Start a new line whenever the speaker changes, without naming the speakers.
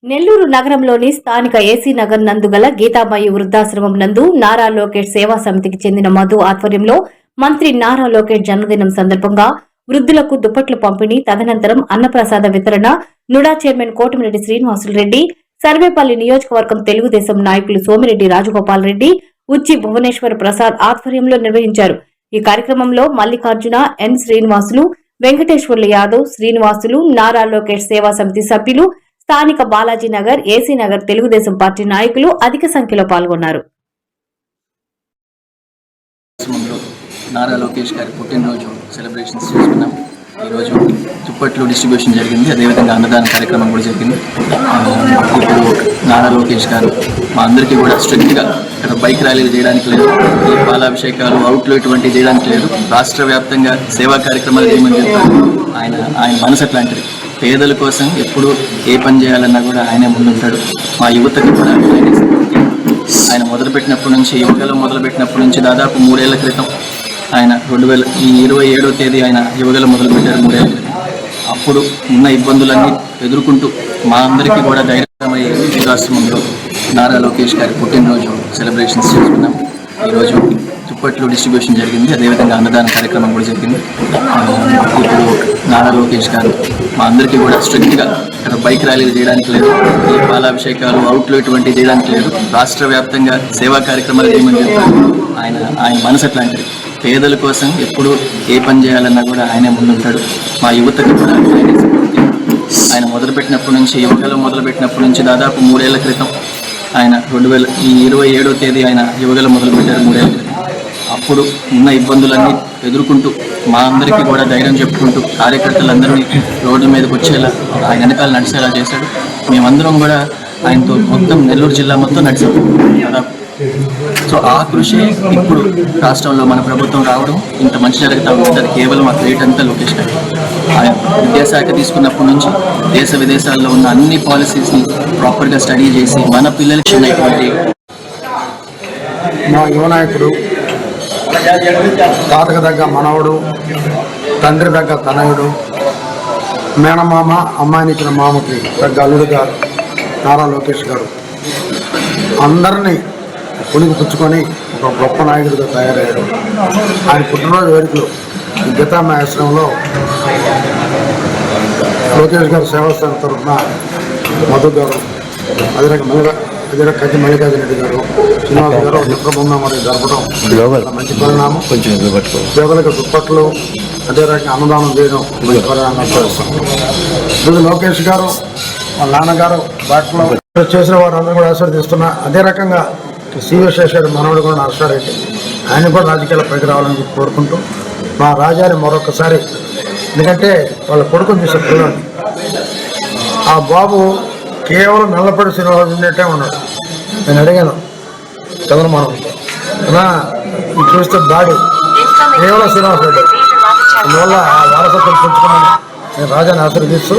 నెల్లూరు నగరంలోని స్థానిక ఏసీ నగర్ నందు గల గీతాబాయి వృద్ధాశ్రమం నందు నారా లోకేష్ సేవా సమితికి చెందిన మధు ఆధ్వర్యంలో మంత్రి నారా లోకేష్ జన్మదినం సందర్భంగా వృద్ధులకు దుప్పట్లు పంపిణీ, తదనంతరం అన్నప్రసాద వితరణ నుడా చైర్మన్ కోటమిరెడ్డి శ్రీనివాసులు రెడ్డి, సర్వేపల్లి నియోజకవర్గం తెలుగుదేశం నాయకులు సోమిరెడ్డి రాజగోపాల్ రెడ్డి, ఉచ్చి భువనేశ్వర్ ప్రసాద్ ఆధ్వర్యంలో నిర్వహించారు. ఈ కార్యక్రమంలో మల్లికార్జున, ఎన్ శ్రీనివాసులు, వెంకటేశ్వర్లు యాదవ్, శ్రీనివాసులు, నారా లోకేష్ సేవా సమితి సభ్యులు, స్థానిక బాలాజీ నగర్, ఏసీ నగర్ తెలుగుదేశం పార్టీ నాయకులు అధిక సంఖ్యలో పాల్గొన్నారు.
నారా లోకేష్ గారి పుట్టినరోజు సెలబ్రేషన్స్ చేసుకున్నాం. ఈరోజు దుప్పట్లు డిస్ట్రిబ్యూషన్ జరిగింది, అదేవిధంగా అన్నదాన కార్యక్రమం కూడా జరిగింది. ఇప్పుడు నారా లోకేష్ గారు మా అందరికీ కూడా స్ట్రిక్ట్గా ఇక్కడ బైక్ ర్యాలీలు చేయడానికి లేదు, ఈ పాలాభిషేకాలు అవుట్లు ఇటువంటివి చేయడానికి లేదు, రాష్ట్ర వ్యాప్తంగా సేవా కార్యక్రమాలు చేయమని చెప్పారు. ఆయన మనసు అట్లాంటిది. పేదల కోసం ఎప్పుడు ఏ పని చేయాలన్నా కూడా ఆయనే ముందుంటాడు. మా యువతకి కూడా ఆయన మొదలుపెట్టినప్పటి నుంచి, యువగలం మొదలుపెట్టినప్పటి నుంచి దాదాపు 3 ఏళ్ల క్రితం ఆయన 2027వ తేదీ ఆయన యువగలం మొదలుపెట్టారు. 3 ఏళ్ల క్రితం. అప్పుడు ఉన్న ఇబ్బందులన్నీ ఎదుర్కొంటూ మా అందరికీ కూడా ధైర్యమై వృద్ధాశ్రమంలో నారా లోకేష్ గారి పుట్టినరోజు సెలబ్రేషన్స్ చేసుకున్నాం. ఈరోజు దుప్పట్లు డిస్ట్రిబ్యూషన్ జరిగింది, అదేవిధంగా అన్నదాన కార్యక్రమం కూడా జరిగింది. ఇప్పుడు నారా లోకేష్ గారు మా అందరికీ కూడా స్ట్రిక్ట్గా ఇక్కడ బైక్ ర్యాలీలు చేయడానికి లేదు, ఈ పాలాభిషేకాలు అవుట్లు ఇటువంటివి చేయడానికి లేదు, రాష్ట్ర వ్యాప్తంగా సేవా కార్యక్రమాలు చేయమని చెప్పారు. ఆయన మనసు అట్లాంటిది. పేదల కోసం ఎప్పుడు ఏ పని చేయాలన్నా కూడా ఆయనే ముందుంటాడు. మా యువతకి కూడా ఆయన మొదలుపెట్టినప్పటి నుంచి, యువగలం మొదలుపెట్టినప్పటి నుంచి దాదాపు 3 ఏళ్ల క్రితం ఆయన 2027వ తేదీ ఆయన యువగలం మొదలుపెట్టారు. 3 ఏళ్ల క్రితం. అప్పుడు ఉన్న ఇబ్బందులన్నీ ఎదుర్కొంటూ మా అందరికీ కూడా ధైర్యం చెప్పుకుంటూ కార్యకర్తలందరినీ రోడ్ల మీదకి వచ్చేలా ఆయన వెనకాల నడిచేలా చేశాడు. మేమందరం కూడా ఆయనతో మొత్తం నెల్లూరు జిల్లా మొత్తం నడిచాం దాదాపు. సో ఆ కృషి ఇప్పుడు రాష్ట్రంలో మన ప్రభుత్వం రావడం, ఇంత మంచి జరుగుతూ ఉంటుంది. అది కేవలం ఆ క్రియేట్ అంతా లోకేష్ గారు. ఆయన విద్యాశాఖ తీసుకున్నప్పటి నుంచి దేశ విదేశాల్లో ఉన్న అన్ని పాలసీస్ని ప్రాపర్గా స్టడీ చేసి మన పిల్లలకి ఉన్నటువంటి
మా యువ నాయకుడు, తాతకు దగ్గర మనవడు, తండ్రి దగ్గర తనయుడు, మేనమామ, అమ్మాయినిచ్చిన మామకి దగ్గర అల్లుడుగా నారా లోకేష్ గారు అందరినీ పుణికి పుచ్చుకొని ఒక గొప్ప నాయకుడిగా తయారయ్యాడు. ఆయన పుట్టినరోజు వేడుకలు ఈ గీతాబాయి ఆశ్రమంలో లోకేష్ గారు సేవాస్థానం తరఫున మధు గారు, అదే కత్తి మల్లికార్జున రెడ్డి గారు, శ్రీనివాస్ గారు చిత్రబృందం మరియు జరపడం మంచి పరిణామం. పేదలకు దుప్పట్లు, అదే రకంగా అన్నదానం చేయడం మంచి పరిణామం చేస్తాం. ఇప్పుడు లోకేష్ గారు వాళ్ళ నాన్నగారు బాటలో చేసిన వారందరూ కూడా ఆశీర్వదిస్తున్నా. అదే రకంగా శ్రీవిశ్వేశ్వర మనవడు కూడా నర్సారెడ్డి, ఆయన కూడా రాజకీయాల పైకి రావాలని కోరుకుంటూ మా రాజాని మరొకసారి, ఎందుకంటే వాళ్ళ కొడుకుని చూసే పిల్లలు, ఆ బాబు కేవలం నల్లపడి శ్రీనివాసు ఉన్నట్టే ఉన్నాడు. నేను అడిగాను చంద్రమోహన్తో, అలా చూస్తే బాడీ కేవలం శ్రీనివాస రెడ్డి, అందువల్ల ఆ వారసత్వం పెంచుకున్నాను. నేను రాజాని ఆశీర్వదిస్తూ